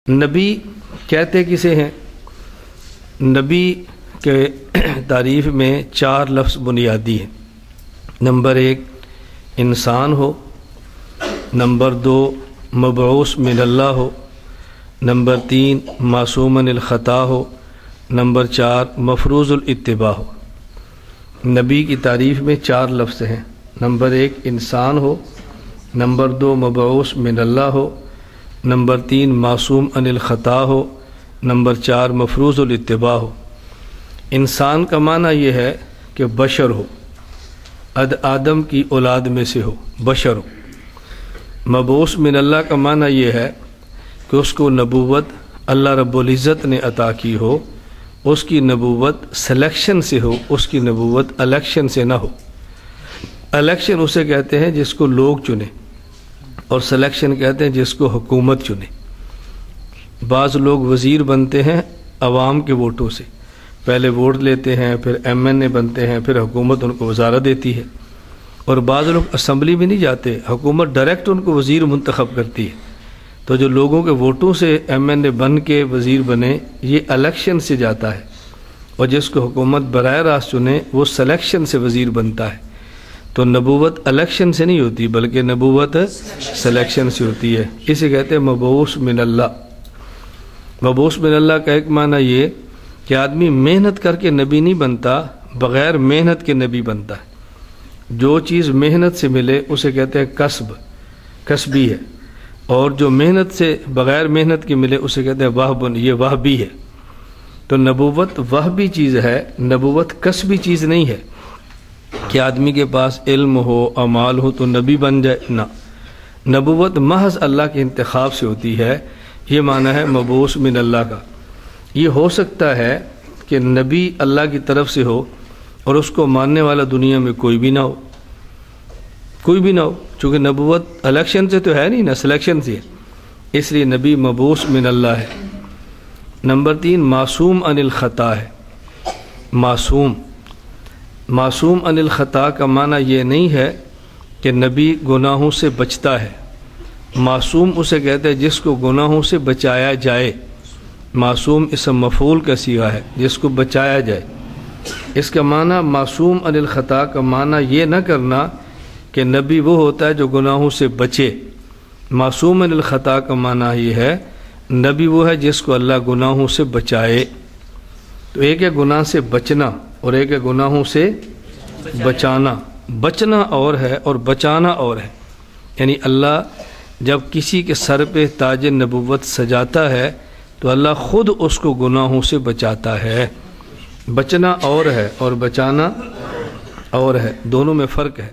نبی کہتے کسے ہیں؟ نبی کے تعریف میں 4 لفظ بنیادی ہیں۔ نمبر 1 انسان ہو، نمبر 2 مبعوث من اللہ ہو، نمبر 3 معصوم عن الخطا ہو، نمبر 4 مفروض الاتباع ہو۔ نبی کی تعریف میں 4 لفظ ہیں۔ نمبر 1 انسان ہو، نمبر 2 مبعوث من اللہ ہو، نمبر 3 معصوم عن الخطا ہو، نمبر 4 مفروض الاتباع ہو۔ انسان کا معنی یہ ہے کہ بشر ہو، آدم کی اولاد میں سے ہو، بشر ہو۔ مبعوث من اللہ کا معنی یہ ہے کہ اس کو نبوت اللہ رب العزت نے عطا کی ہو، اس کی نبوت سلیکشن سے ہو، اس کی نبوت الیکشن سے نہ ہو۔ الیکشن اسے کہتے ہیں جس کو لوگ چنے، اور سلیکشن کہتے ہیں جس کو حکومت چنے۔ بعض لوگ وزیر بنتے ہیں عوام کے ووٹوں سے، پہلے ووٹ لیتے ہیں، پھر MNA بنتے ہیں، پھر حکومت ان کو وزارت دیتی ہے۔ اور بعض لوگ اسمبلی میں نہیں جاتے، حکومت ڈائریکٹ ان کو وزیر منتخب کرتی ہے۔ تو جو لوگوں کے ووٹوں سے MNA بن کے وزیر بنے، یہ الیکشن سے جاتا ہے، اور جس کو حکومت براہ راست چنے وہ سلیکشن سے وزیر بنتا ہے۔ تو نبوت الیکشن سے نہیں ہوتی بلکہ نبوت سلیکشن سے ہوتی ہے۔ اسے کہتے ہیں مبعوث من اللہ۔ مبعوث من اللہ کا ایک معنی یہ کہ آدمی محنت کر کے نبی نہیں بنتا، بغیر محنت کے نبی بنتا ہے۔ جو چیز محنت سے ملے اسے کہتے ہیں کسب، کسبی ہے، اور جو محنت سے بغیر محنت کے ملے اسے کہتے ہیں وہب، یہ وہبی ہے۔ تو نبوت وہبی چیز ہے، نبوت کسبی چیز نہیں ہے کہ آدمی کے پاس علم ہو، اعمال ہو تو نبی بن جائے، نہ۔ نبوت محض اللہ کے انتخاب سے ہوتی ہے۔ یہ معنی ہے مبعوث من اللہ کا۔ یہ ہو سکتا ہے کہ نبی اللہ کی طرف سے ہو اور اس کو ماننے والا دنیا میں کوئی بھی نہ ہو، کوئی بھی نہ ہو، چونکہ نبوت الیکشن سے تو ہے نہیں، نہ سلیکشن سے ہے، اس لیے نبی مبعوث من اللہ ہے۔ نمبر 3 معصوم عن الخطا ہے۔ معصوم عن الخطا کا معنی یہ نہیں ہے کہ نبی گناہوں سے بچتا ہے۔ معصوم اسے کہتے ہیں جس کو گناہوں سے بچایا جائے۔ معصوم اسم مفعول کا صیغہ ہے، جس کو بچایا جائے۔ اس کا معنی معصوم عن الخطا کا معنی یہ نہ کرنا کہ نبی وہ ہوتا ہے جو گناہوں سے بچے۔ معصوم عن الخطا کا معنی یہ ہے نبی وہ ہے جس کو اللہ گناہوں سے بچائے۔ تو ایک ہے گناہ سے بچنا اور ایک ہے گناہوں سے بچانا۔ بچنا اور ہے اور بچانا اور ہے۔ یعنی اللہ جب کسی کے سر پہ تاج نبوت سجاتا ہے تو اللہ خود اس کو گناہوں سے بچاتا ہے۔ بچنا اور ہے اور بچانا اور ہے، دونوں میں فرق ہے۔